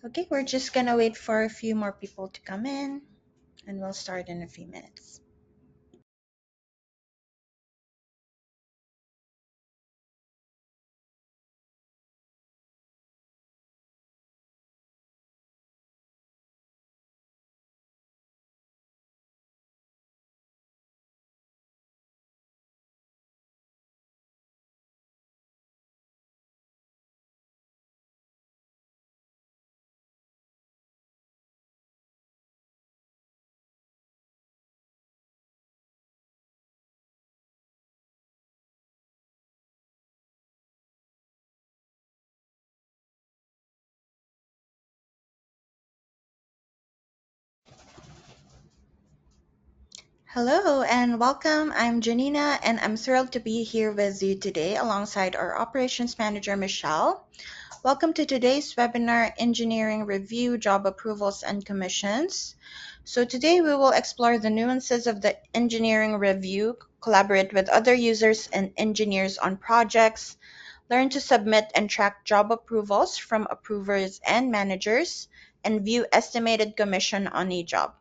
Okay, we're just gonna wait for a few more people to come in and we'll start in a few minutes. Hello and welcome. I'm Janina and I'm thrilled to be here with you today alongside our operations manager, Michelle. Welcome to today's webinar, Engineering Review, Job Approvals and Commissions. So today we will explore the nuances of the engineering review, collaborate with other users and engineers on projects, learn to submit and track job approvals from approvers and managers, and view estimated commission on a job.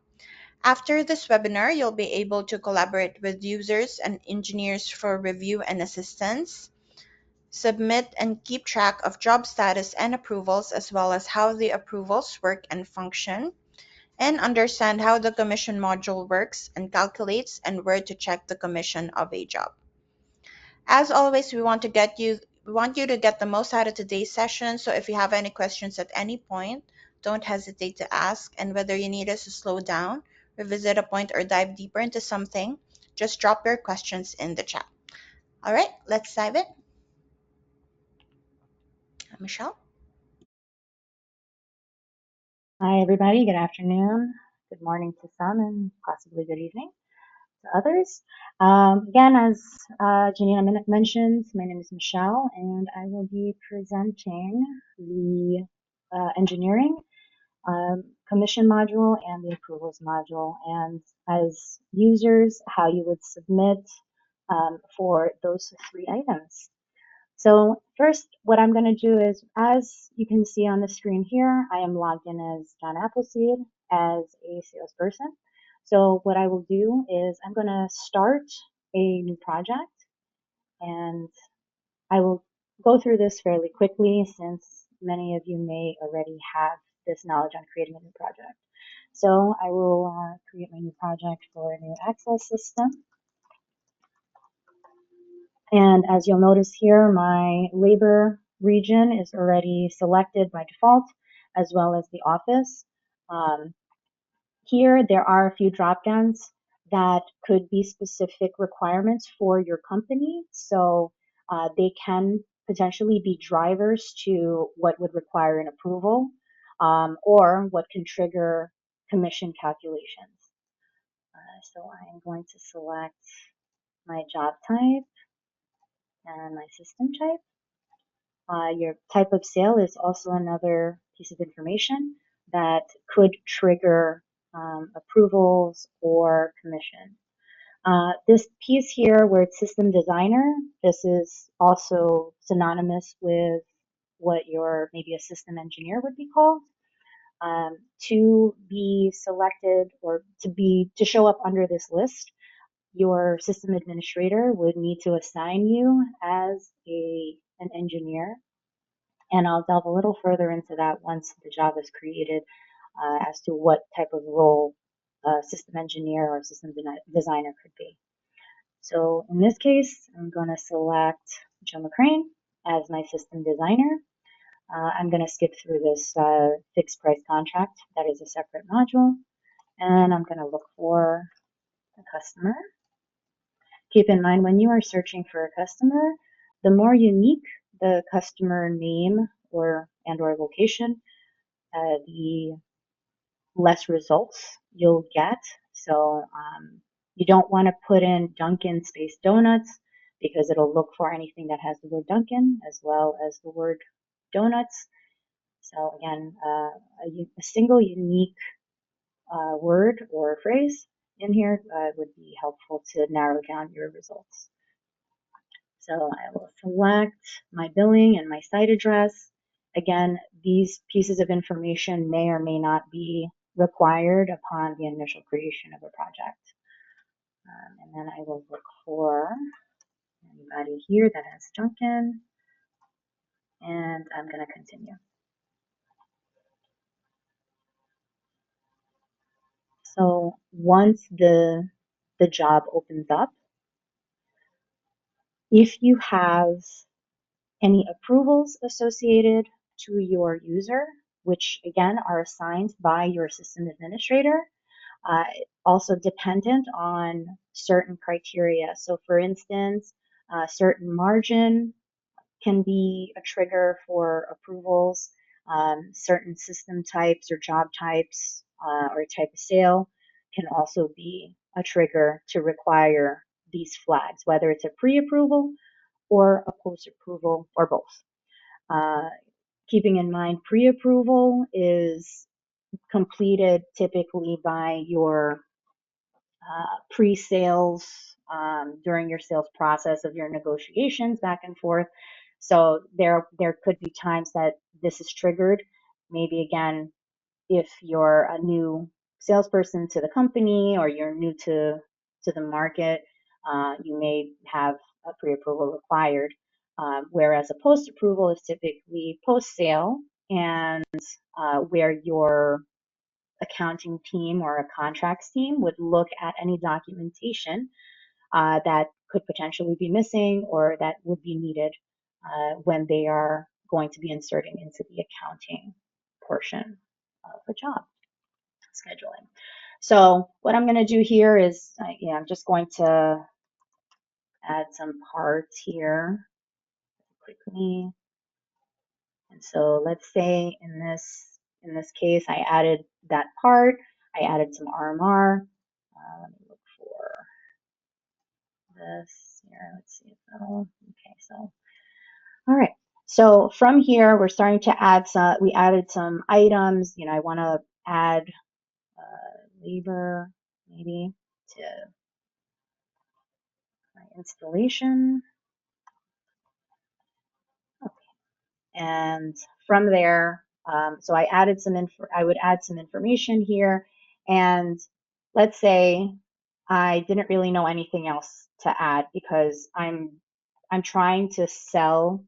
After this webinar, you'll be able to collaborate with users and engineers for review and assistance, submit and keep track of job status and approvals, as well as how the approvals work and function, and understand how the commission module works and calculates and where to check the commission of a job. As always, we want you to get the most out of today's session. So if you have any questions at any point, don't hesitate to ask. And whether you need us to slow down, revisit a point, or dive deeper into something, just drop your questions in the chat. All right, let's dive in. Michelle? Hi, everybody. Good afternoon. Good morning to some and possibly good evening to others. Again, as Janina mentioned, my name is Michelle, and I will be presenting the engineering commission module and the approvals module, and as users, how you would submit for those three items. So first, what I'm going to do is, as you can see on the screen here, I am logged in as John Appleseed as a salesperson. So what I will do is I'm going to start a new project, and I will go through this fairly quickly since many of you may already have this knowledge on creating a new project. So I will create my new project for a new access system. And as you'll notice here, my labor region is already selected by default, as well as the office. Here, there are a few drop-downs that could be specific requirements for your company. So they can potentially be drivers to what would require an approval or what can trigger commission calculations. So I am going to select my job type and my system type. Your type of sale is also another piece of information that could trigger approvals or commission. This piece here where it's system designer, this is also synonymous with what your maybe a system engineer would be called. To be selected or to show up under this list, your system administrator would need to assign you as an engineer, and I'll delve a little further into that once the job is created as to what type of role a system engineer or system designer could be. So in this case, I'm going to select Joe McCrane as my system designer. I'm going to skip through this fixed price contract. That is a separate module. And I'm going to look for a customer. Keep in mind, when you are searching for a customer, the more unique the customer name or location, the less results you'll get. So you don't want to put in Dunkin' space donuts because it'll look for anything that has the word Dunkin' as well as the word donuts. So again, a single unique word or phrase in here would be helpful to narrow down your results. So I will select my billing and my site address, Again, these pieces of information may or may not be required upon the initial creation of a project. And then I will look for anybody here that has Duncan, and I'm going to continue. So once the job opens up, if you have any approvals associated to your user, which again are assigned by your system administrator, also dependent on certain criteria. So for instance, a certain margin can be a trigger for approvals. Certain system types or job types or type of sale can also be a trigger to require these flags, whether it's a pre-approval or a post-approval or both. Keeping in mind, pre-approval is completed typically by your pre-sales during your sales process of your negotiations back and forth. So there could be times that this is triggered. Maybe again, if you're a new salesperson to the company or you're new to the market, you may have a pre-approval required. Whereas a post-approval is typically post-sale and where your accounting team or a contracts team would look at any documentation that could potentially be missing or that would be needed when they are going to be inserting into the accounting portion of the job scheduling. So what I'm going to do here is, I'm just going to add some parts here quickly. And so let's say in this case, I added that part. I added some RMR. Let me look for this here. Let's see if that'll, okay, so, all right. So from here, we're starting to add some, we added some items. I want to add labor maybe to my installation. Okay. And from there, so I added I would add some information here. And let's say I didn't really know anything else to add because I'm trying to sell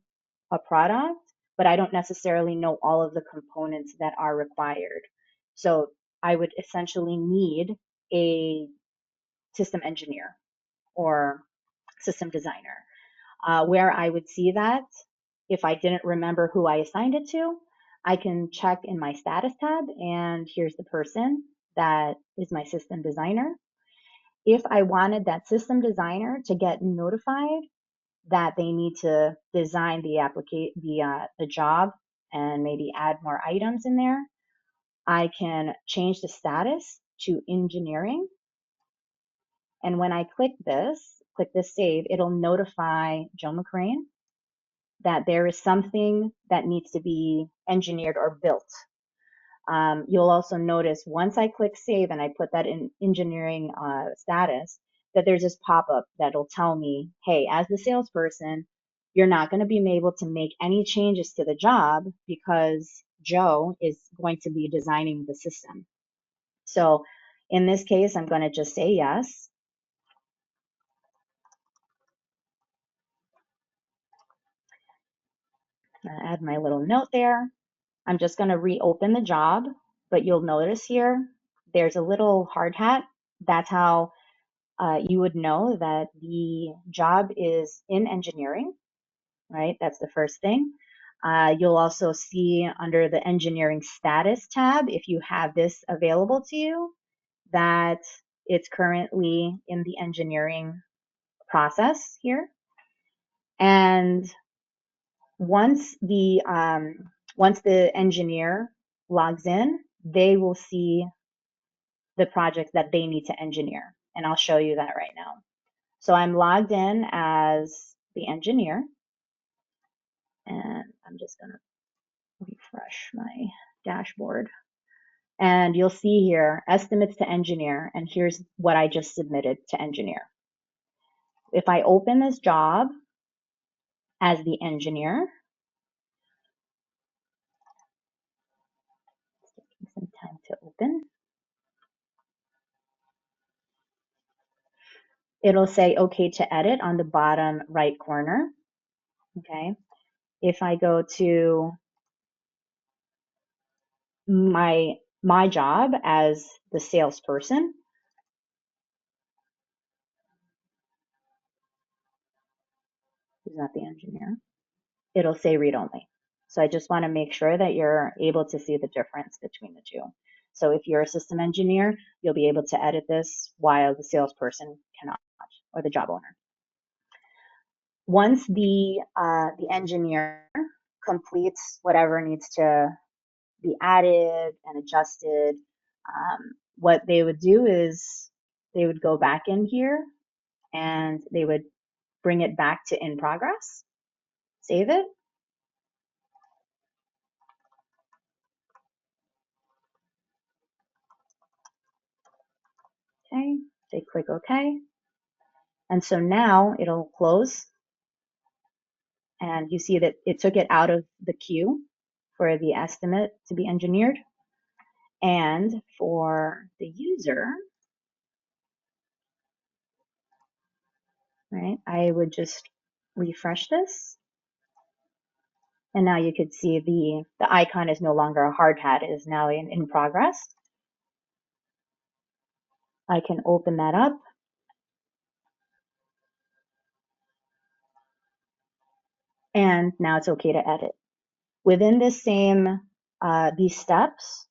a product, but I don't necessarily know all of the components that are required. So I would essentially need a system engineer or system designer. Where I would see that, if I didn't remember who I assigned it to, I can check in my status tab, and here's the person that is my system designer. If I wanted that system designer to get notified that they need to design the job and maybe add more items in there, I can change the status to engineering. And when I click this save, it'll notify Joe McCrane that there is something that needs to be engineered or built. You'll also notice once I click save and I put that in engineering status, that there's this pop-up that'll tell me, hey, as the salesperson, you're not going to be able to make any changes to the job because Joe is going to be designing the system. So in this case, I'm going to just say yes. Add my little note there. I'm just going to reopen the job, but you'll notice here, there's a little hard hat. That's how you would know that the job is in engineering, right? That's the first thing. You'll also see under the engineering status tab, if you have this available to you, that it's currently in the engineering process here. And once the engineer logs in, they will see the project that they need to engineer. And I'll show you that right now. So I'm logged in as the engineer, and I'm just going to refresh my dashboard. And you'll see here, estimates to engineer, and here's what I just submitted to engineer. If I open this job as the engineer, open. It'll say okay to edit on the bottom right corner. Okay. If I go to my job as the salesperson, who's not the engineer, it'll say read only. So I just want to make sure that you're able to see the difference between the two. So if you're a system engineer, you'll be able to edit this while the salesperson cannot, or the job owner. Once the engineer completes whatever needs to be added and adjusted, what they would do is they would go back in here and they would bring it back to in progress, save it. Okay, they click OK. And so now it'll close, and you see that it took it out of the queue for the estimate to be engineered. And for the user, right, I would just refresh this. And now you could see the icon is no longer a hard hat, it is now in progress. I can open that up. And now it's okay to edit. Within this same, these steps,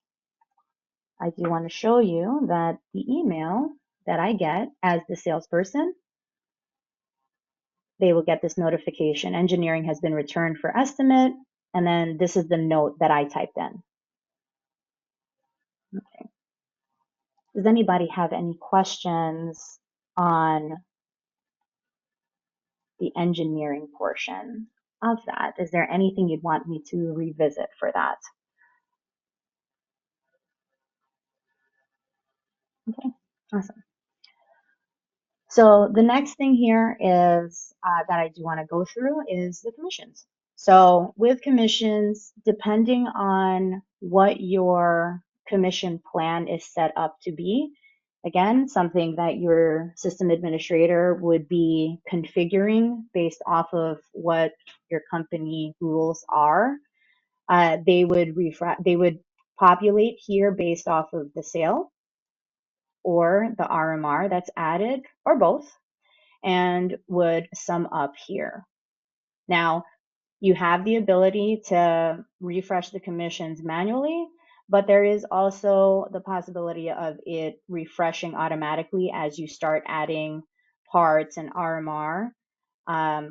I do want to show you that the email that I get as the salesperson, they will get this notification. Engineering has been returned for estimate. And then this is the note that I typed in. Okay. Does anybody have any questions on the engineering portion of that? Is there anything you'd want me to revisit for that? Okay, awesome. So the next thing here is that I do want to go through is the commissions. So with commissions, depending on what your commission plan is set up to be, again, something that your system administrator would be configuring based off of what your company rules are. They would populate here based off of the sale or the RMR that's added, or both, and would sum up here. Now, you have the ability to refresh the commissions manually, but there is also the possibility of it refreshing automatically as you start adding parts and RMR.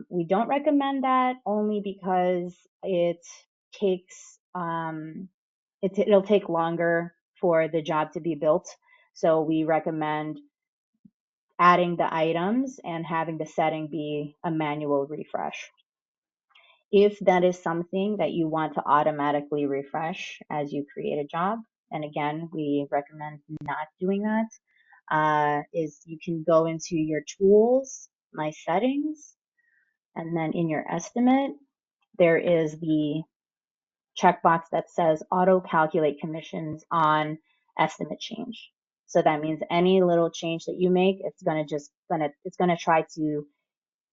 We don't recommend that only because it takes it'll take longer for the job to be built. So we recommend adding the items and having the setting be a manual refresh. If that is something that you want to automatically refresh as you create a job, and again, we recommend not doing that, is you can go into your tools, my settings, and then in your estimate, there is the checkbox that says auto calculate commissions on estimate change. So that means any little change that you make, it's gonna try to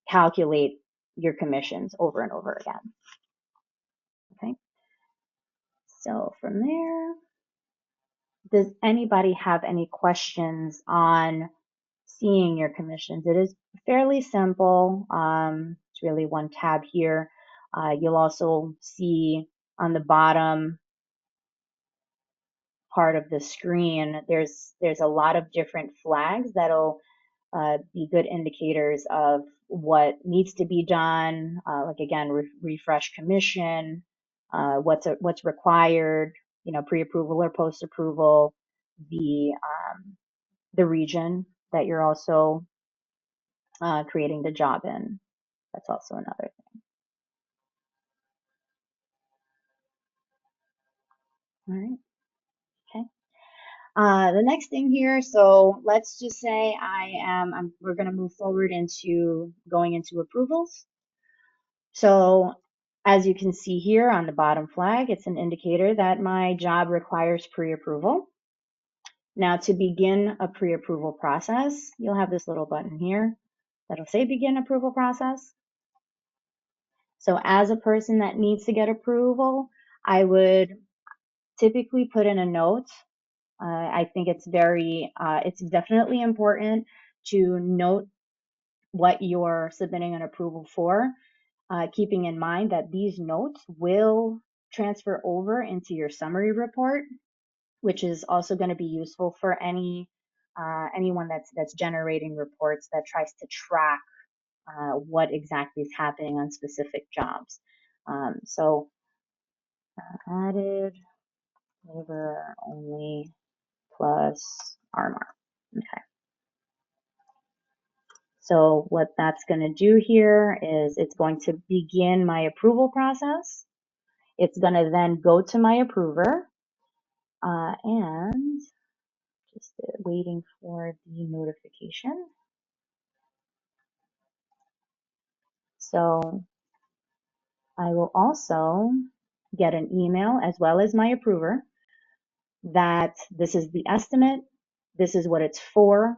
calculate your commissions over and over again. Okay. So from there, does anybody have any questions on seeing your commissions? It is fairly simple. It's really one tab here. You'll also see on the bottom part of the screen, there's a lot of different flags that'll be good indicators of what needs to be done. Like again, refresh commission, what's required, pre-approval or post-approval, the region that you're also creating the job in. That's also another thing. All right. Okay. The next thing here, so let's just say we're going to move forward into going into approvals. So as you can see here on the bottom flag, it's an indicator that my job requires pre-approval. Now to begin a pre-approval process, you'll have this little button here that'll say begin approval process. So as a person that needs to get approval, I would typically put in a note. I think it's it's definitely important to note what you're submitting an approval for, keeping in mind that these notes will transfer over into your summary report, which is also going to be useful for anyone that's generating reports that tries to track what exactly is happening on specific jobs. So added labor only plus RMR. Okay. So what that's going to do here is it's going to begin my approval process. It's going to then go to my approver and just waiting for the notification. So I will also get an email as well as my approver that this is the estimate, this is what it's for,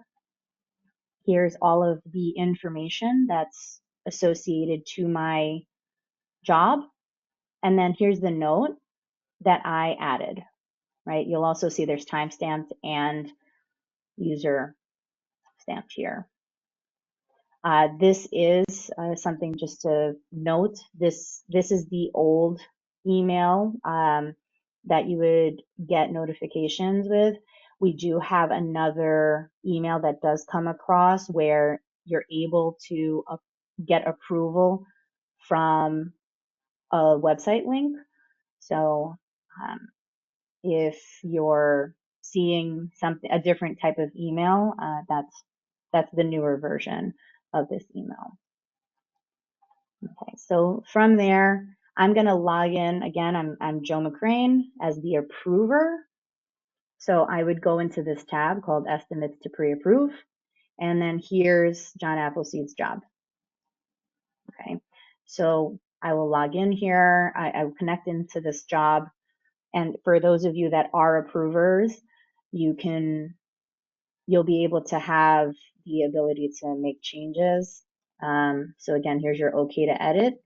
here's all of the information that's associated to my job, and then here's the note that I added, right? You'll also see there's timestamps and user stamped here. This is something just to note. This is the old email that you would get notifications with. We do have another email that does come across where you're able to get approval from a website link. So if you're seeing a different type of email, that's the newer version of this email. Okay, so from there, I'm going to log in again. I'm Joe McCrane as the approver. So I would go into this tab called Estimates to Pre-Approve, and then here's John Appleseed's job. Okay, so I will log in here. I will connect into this job, and for those of you that are approvers, you'll be able to have the ability to make changes. So again, here's your OK to edit.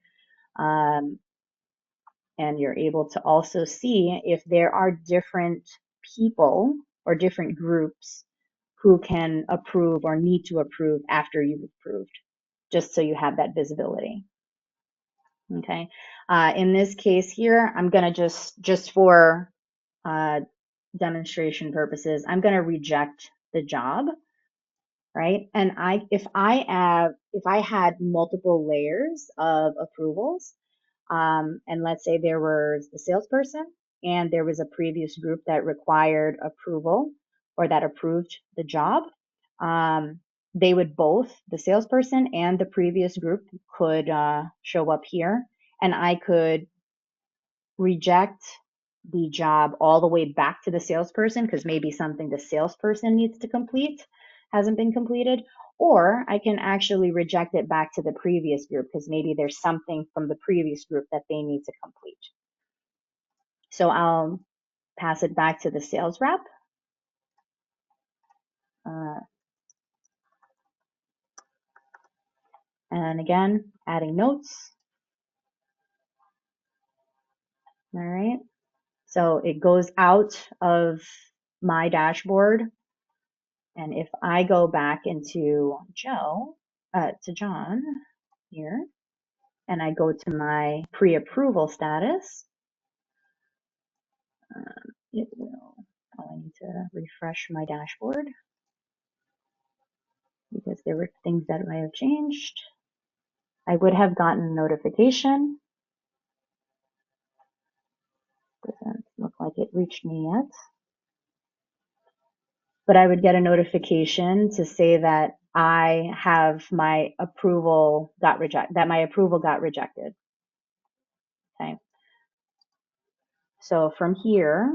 And you're able to also see if there are different people or different groups who can approve or need to approve after you've approved, just so you have that visibility. Okay. In this case here, I'm going to just for demonstration purposes, I'm going to reject the job, right? And if I had multiple layers of approvals, and let's say there was the salesperson and there was a previous group that required approval or that approved the job, they would both, the salesperson and the previous group, could show up here, and I could reject the job all the way back to the salesperson because maybe something the salesperson needs to complete hasn't been completed, or I can actually reject it back to the previous group because maybe there's something from the previous group that they need to complete. So I'll pass it back to the sales rep. And again, adding notes. All right. So it goes out of my dashboard. And if I go back into to John here, and I go to my pre-approval status, it will, I need to refresh my dashboard because there were things that I have changed. I would have gotten a notification. Doesn't look like it reached me yet. But I would get a notification to say that I have my approval got rejected, that my approval got rejected. Okay. So from here,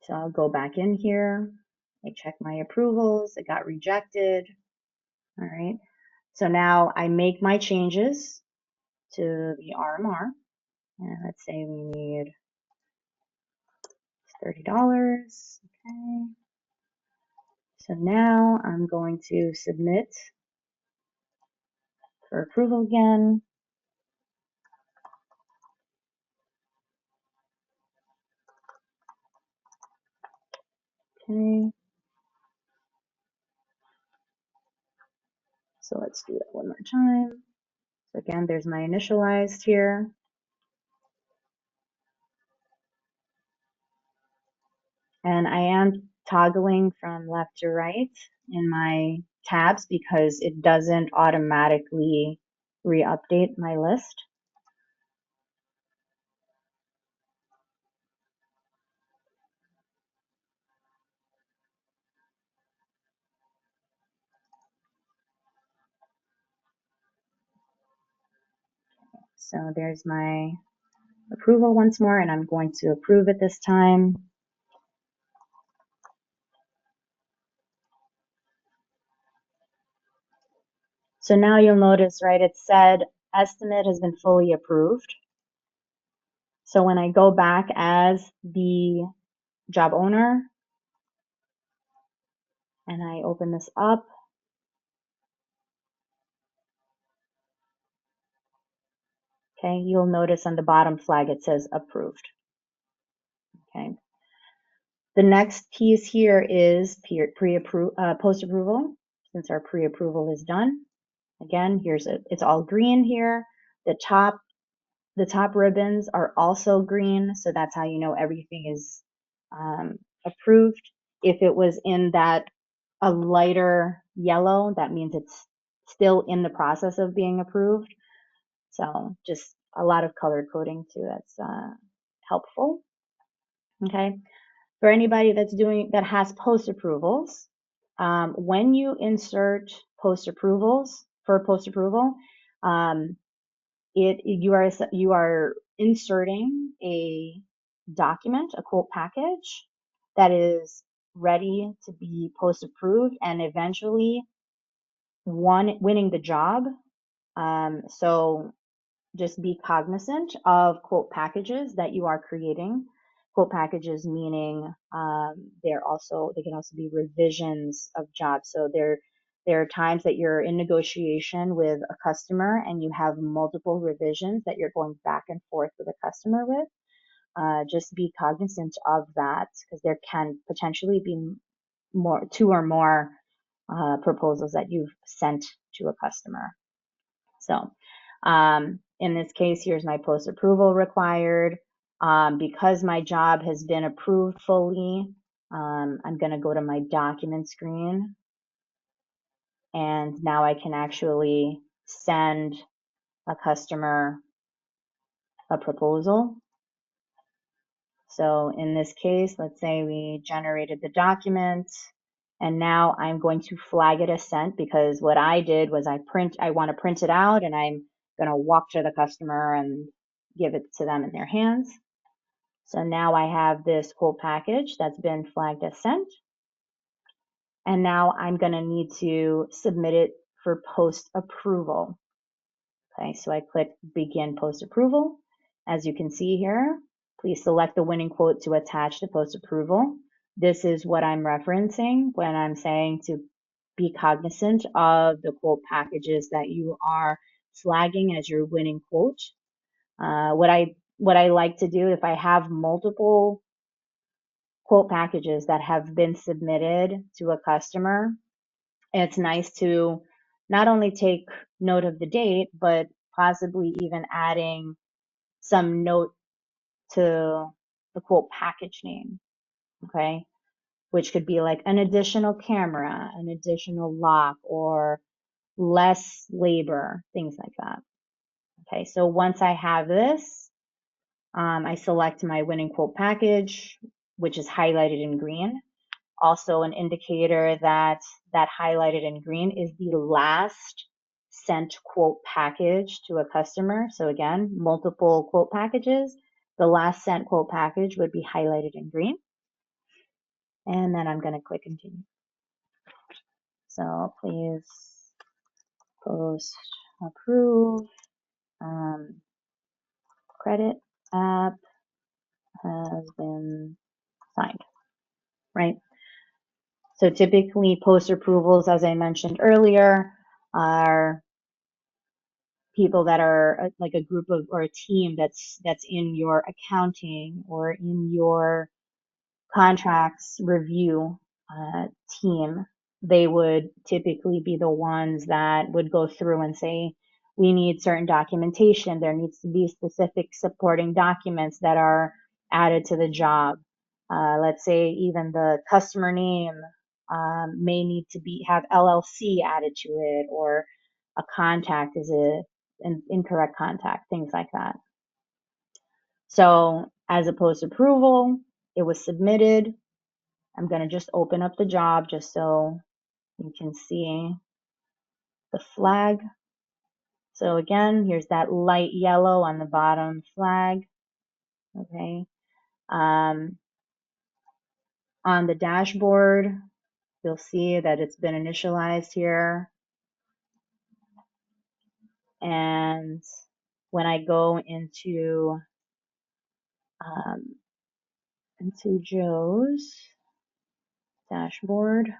so I'll go back in here. I check my approvals. It got rejected. All right. So now I make my changes to the RMR. And let's say we need $30. Okay. So now I'm going to submit for approval again. Okay. So let's do that one more time. So again, there's my initialized here. And I am toggling from left to right in my tabs because it doesn't automatically re-update my list. So there's my approval once more, and I'm going to approve it this time. So now you'll notice, right, it said estimate has been fully approved. So when I go back as the job owner and I open this up, okay, you'll notice on the bottom flag it says approved. Okay. The next piece here is post-approval. Since our pre-approval is done, again, it's all green here. The top ribbons are also green, so that's how you know everything is approved. If it was in a lighter yellow, that means it's still in the process of being approved. So just a lot of color coding too. That's helpful. Okay. For anybody that has post approvals, when you insert post approvals for post approval, you are inserting a document, a quote package that is ready to be post approved and eventually winning the job. So just be cognizant of quote packages that you are creating. Quote packages meaning they can also be revisions of jobs. So there are times that you're in negotiation with a customer and you have multiple revisions that you're going back and forth with a customer with. Just be cognizant of that because there can potentially be two or more proposals that you've sent to a customer. So in this case, here's my post approval required. Because my job has been approved fully, I'm going to go to my document screen. And now I can actually send a customer a proposal. So in this case, let's say we generated the document and now I'm going to flag it as sent because what I did was I want to print it out and I'm going to walk to the customer and give it to them in their hands. So now I have this whole package that's been flagged as sent. And now I'm going to need to submit it for post approval. Okay, so I click begin post approval. As you can see here, please select the winning quote to attach to post approval. This is what I'm referencing when I'm saying to be cognizant of the quote packages that you are flagging as your winning quote. What I like to do if I have multiple quote packages that have been submitted to a customer, it's nice to not only take note of the date, but possibly even adding some note to the quote package name, okay? Which could be like an additional camera, an additional lock, or less labor, things like that. Okay, so once I have this, I select my winning quote package, which is highlighted in green. Also an indicator that highlighted in green is the last sent quote package to a customer. So again, multiple quote packages. The last sent quote package would be highlighted in green. And then I'm going to click continue. So please post approve. Credit app has been signed, right? So typically post approvals, as I mentioned earlier, are people that are like a group of or a team that's in your accounting or in your contracts review team. They would typically be the ones that would go through and say, we need certain documentation. There needs to be specific supporting documents that are added to the job. Let's say even the customer name may need to have LLC added to it, or a contact is an incorrect contact, things like that. So as a post approval, it was submitted. I'm going to just open up the job just so you can see the flag. So again, here's that light yellow on the bottom flag. Okay. On the dashboard, you'll see that it's been initialized here. And when I go into Joe's dashboard,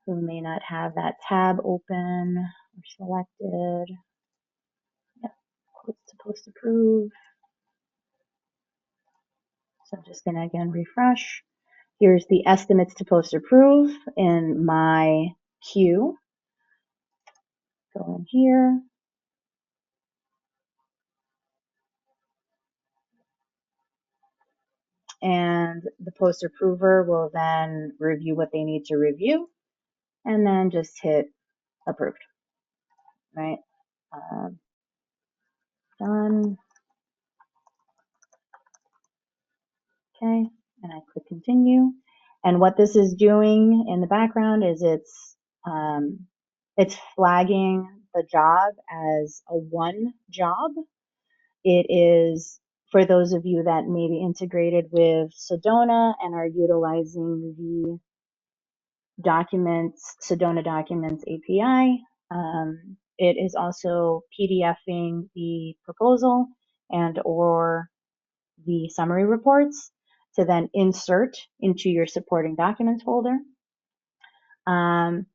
who may not have that tab open or selected. Yep, quotes to post approve. So I'm just going to again refresh. Here's the estimates to post approve in my queue. Go in here. And the post approver will then review what they need to review and then just hit approved, right? Done. Okay, and I click continue. And what this is doing in the background is it's flagging the job as a one job. It is, for those of you that may be integrated with Sedona and are utilizing the Sedona Documents API, it is also PDFing the proposal and or the summary reports to then insert into your supporting documents folder. And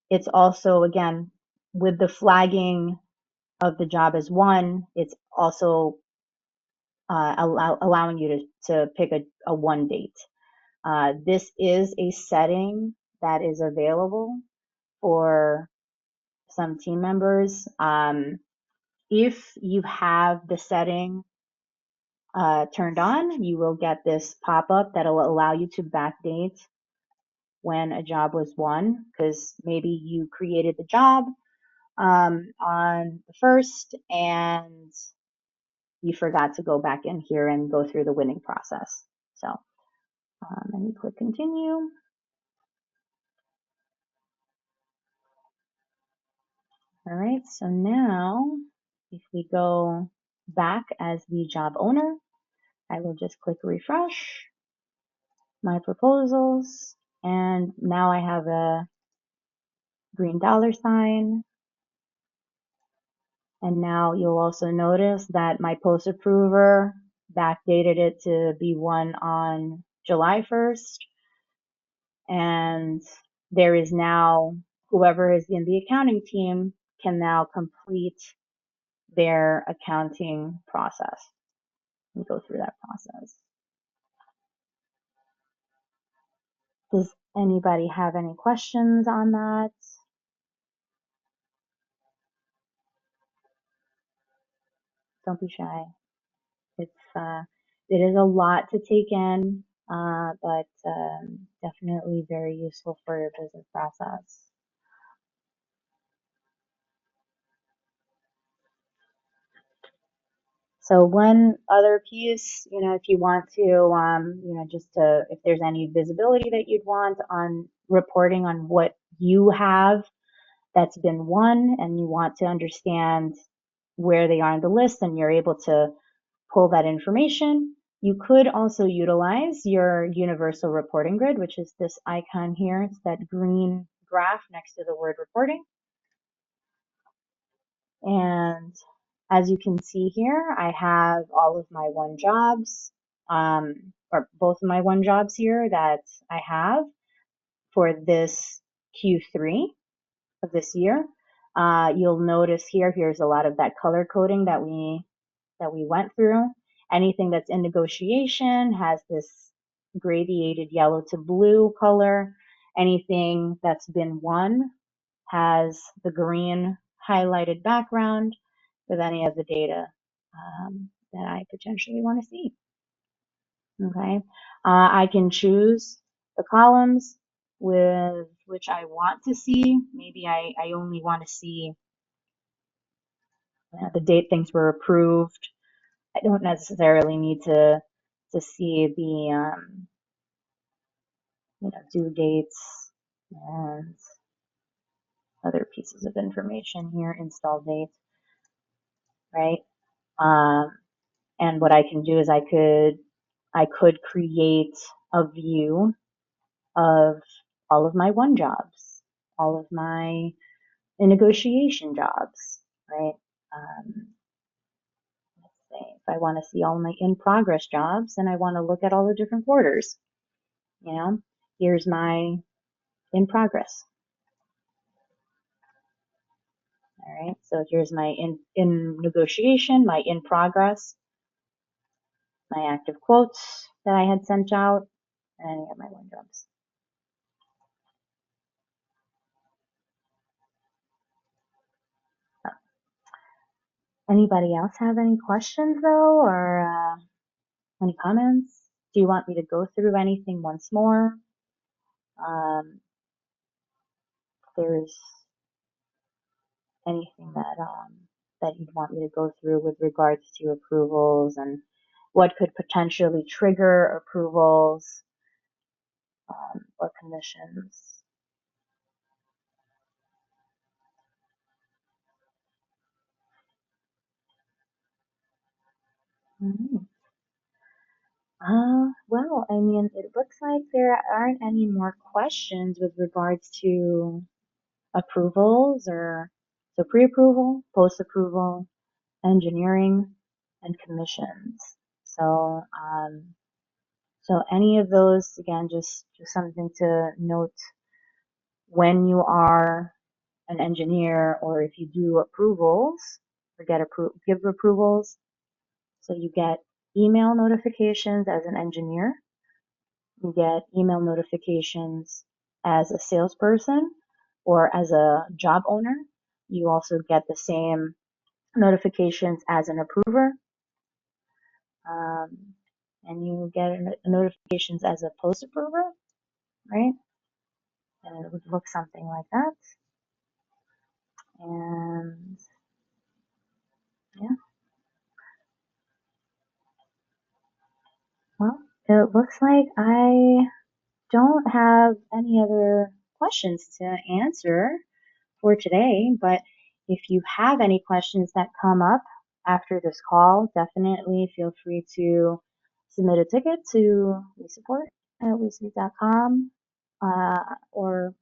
it's also, again, with the flagging of the job as one, it's also allowing you to pick a one date. This is a setting that is available for some team members. If you have the setting turned on, you will get this pop-up that'll allow you to backdate when a job was won, because maybe you created the job on the first and you forgot to go back in here and go through the winning process. So let me click continue. All right, so now if we go back as the job owner, I will just click refresh my proposals, and now I have a green $sign. And now you'll also notice that my post approver backdated it to be one on July 1st. And there is now, whoever is in the accounting team can now complete their accounting process and go through that process. Does anybody have any questions on that? Don't be shy. It is a lot to take in, but definitely very useful for your business process. So one other piece, if you want to, if there's any visibility that you'd want on reporting on what you have that's been won, and you want to understand where they are on the list and you're able to pull that information, you could also utilize your universal reporting grid, which is this icon here. It's that green graph next to the word reporting. And as you can see here, I have all of my won jobs. or both of my one jobs here that I have for this Q3 of this year. You'll notice here's a lot of that color coding that we went through. Anything that's in negotiation has this gradiated yellow to blue color. Anything that's been won has the green highlighted background with any of the data that I potentially want to see. Okay, I can choose the columns with which I want to see. Maybe I only want to see the date things were approved. I don't necessarily need to see the due dates and other pieces of information here, install date, right? And what I can do is I could create a view of all of my one jobs, all of my negotiation jobs, right? Let's say if I want to see all my in progress jobs, and I want to look at all the different quarters, here's my in progress. All right, so here's my in negotiation, my in progress, my active quotes that I had sent out, and any of my one jobs. Anybody else have any questions though, or any comments? Do you want me to go through anything once more? If there's anything that you'd want me to go through with regards to approvals and what could potentially trigger approvals or commissions. Mhm. Well, I mean, it looks like there aren't any more questions with regards to approvals or so pre-approval, post-approval, engineering, and commissions. So, so any of those, again, just something to note when you are an engineer or if you do approvals or give approvals. So you get email notifications as an engineer. You get email notifications as a salesperson or as a job owner. You also get the same notifications as an approver. And you get notifications as a post approver, right? And it would look something like that. And yeah, well, it looks like I don't have any other questions to answer for today, but if you have any questions that come up after this call, definitely feel free to submit a ticket to WeSupport@WeSuite.com, or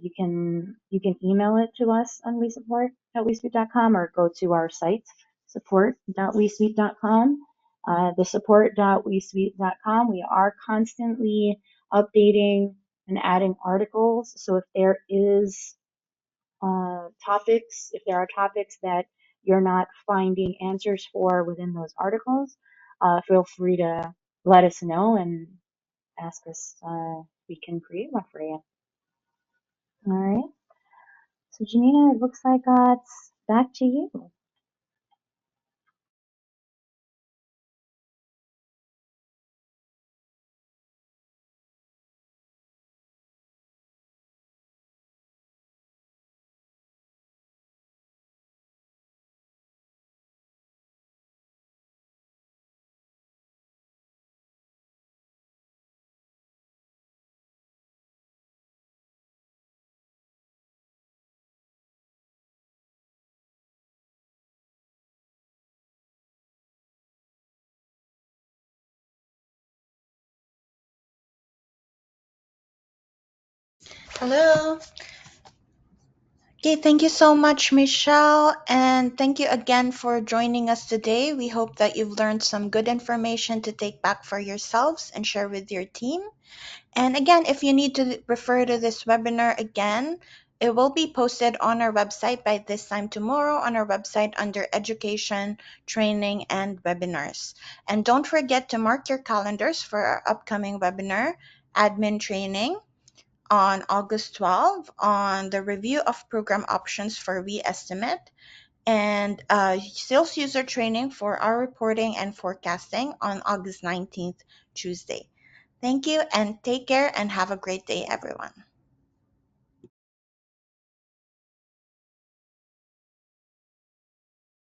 you can email it to us on WeSupport@WeSuite.com, or go to our site support.WeSuite.com. The support.WeSuite.com. We are constantly updating and adding articles. So if there are topics that you're not finding answers for within those articles, feel free to let us know and ask us. We can create one for you. All right. So Janina, it looks like it's back to you. Hello. Okay, thank you so much, Michelle, and thank you again for joining us today. We hope that you've learned some good information to take back for yourselves and share with your team. And again, if you need to refer to this webinar again, it will be posted on our website by this time tomorrow on our website under Education, Training, and Webinars. And don't forget to mark your calendars for our upcoming webinar, Admin Training, on August 12 on the review of program options for WeEstimate and sales user training for our reporting and forecasting on August 19th, Tuesday. Thank you and take care and have a great day, everyone.